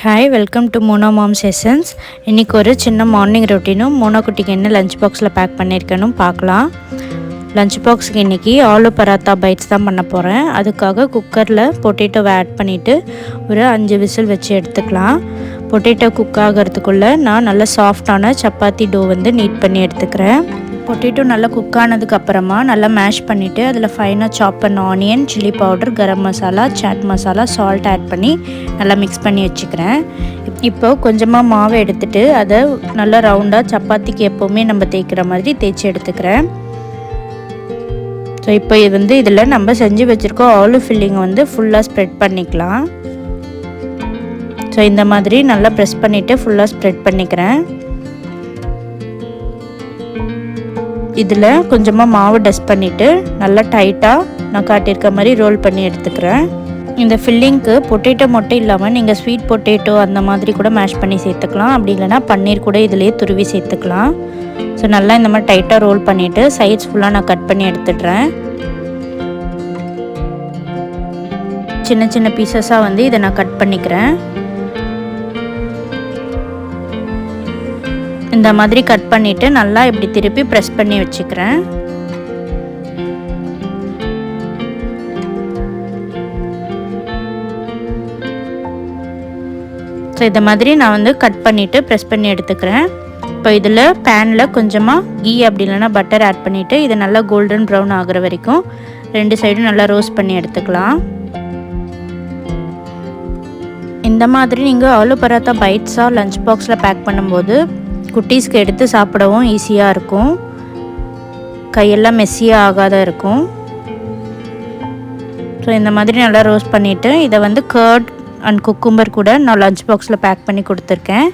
Hi, welcome to Mona mom sessions. இன்றைக்கி ஒரு சின்ன மார்னிங் ரொட்டீனும் மோனா குட்டிக்கு என்ன லஞ்ச் பாக்ஸில் பேக் பண்ணியிருக்கேனும் பார்க்கலாம். லஞ்ச் பாக்ஸுக்கு இன்றைக்கி ஆலு பராத்தா பைட்ஸ் தான் பண்ண போகிறேன். அதுக்காக குக்கரில் பொட்டேட்டோவை ஆட் பண்ணிவிட்டு ஒரு 5 விசில் வச்சு எடுத்துக்கலாம். பொட்டேட்டோ குக் ஆகிறதுக்குள்ளே நான் நல்லா சாஃப்டான சப்பாத்தி டோ நீட் பண்ணி எடுத்துக்கிறேன். பொட்டேட்டோ நல்லா குக் ஆனதுக்கப்புறமா நல்லா மேஷ் பண்ணிவிட்டு அதில் ஃபைனாக சாப் பண்ண onion, chilli powder, garam masala, chaat masala, salt add பண்ணி நல்லா மிக்ஸ் பண்ணி வச்சுக்கிறேன். இப்போ கொஞ்சமாக மாவை எடுத்துகிட்டு அதை நல்லா ரவுண்டாக சப்பாத்திக்கு எப்போவுமே நம்ம தேய்க்கிற மாதிரி தேய்ச்சி எடுத்துக்கிறேன். ஸோ இப்போ இதில் நம்ம செஞ்சு வச்சுருக்கோம் ஆலு ஃபில்லிங்கை ஃபுல்லாக ஸ்ப்ரெட் பண்ணிக்கலாம். ஸோ இந்த மாதிரி நல்லா ப்ரெஸ் பண்ணிவிட்டு ஃபுல்லாக ஸ்ப்ரெட் பண்ணிக்கிறேன். இதில் கொஞ்சமாக மாவு டஸ்ட் பண்ணிவிட்டு நல்லா டைட்டாக நான் காட்டியிருக்க மாதிரி ரோல் பண்ணி எடுத்துக்கிறேன். இந்த ஃபில்லிங்க்கு பொட்டேட்டோ மட்டும் இல்லாமல் நீங்கள் ஸ்வீட் பொட்டேட்டோ அந்த மாதிரி கூட மேஷ் பண்ணி சேர்த்துக்கலாம். அப்படி இல்லைனா பன்னீர் கூட இதிலேயே துருவி சேர்த்துக்கலாம். ஸோ நல்லா இந்த மாதிரி டைட்டாக ரோல் பண்ணிவிட்டு சைட்ஸ் ஃபுல்லாக நான் கட் பண்ணி எடுத்துடுறேன். சின்ன சின்ன பீசஸாக இதை நான் கட் பண்ணிக்கிறேன். இந்த மாதிரி கட் பண்ணிவிட்டு நல்லா இப்படி திருப்பி ப்ரெஸ் பண்ணி வச்சுக்கிறேன். ஸோ இந்த மாதிரி நான் கட் பண்ணிவிட்டு ப்ரெஸ் பண்ணி எடுத்துக்கிறேன். இப்போ இதில் பேனில் கொஞ்சமாக கீ அப்படி இல்லைனா பட்டர் ஆட் பண்ணிவிட்டு இதை நல்லா கோல்டன் ப்ரௌன் ஆகிற வரைக்கும் 2 சைடும் நல்லா ரோஸ்ட் பண்ணி எடுத்துக்கலாம். இந்த மாதிரி நீங்கள் ஆலு பராத்தா பைட்ஸாக லஞ்ச் பாக்ஸில் பேக் பண்ணும்போது குட்டீஸ்க்கு எடுத்து சாப்பிடவும் ஈஸியாக இருக்கும். கையெல்லாம் மெஸ்ஸியாக ஆகாத இருக்கும். ஸோ இந்த மாதிரி நல்லா ரோஸ்ட் பண்ணிவிட்டு இதை கர்ட் அண்ட் குக்கும்பர் கூட நான் லஞ்ச் பாக்ஸில் பேக் பண்ணி கொடுத்துருக்கேன்.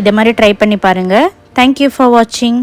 இதை மாதிரி ட்ரை பண்ணி பாருங்கள். தேங்க்யூ ஃபார் வாட்சிங்.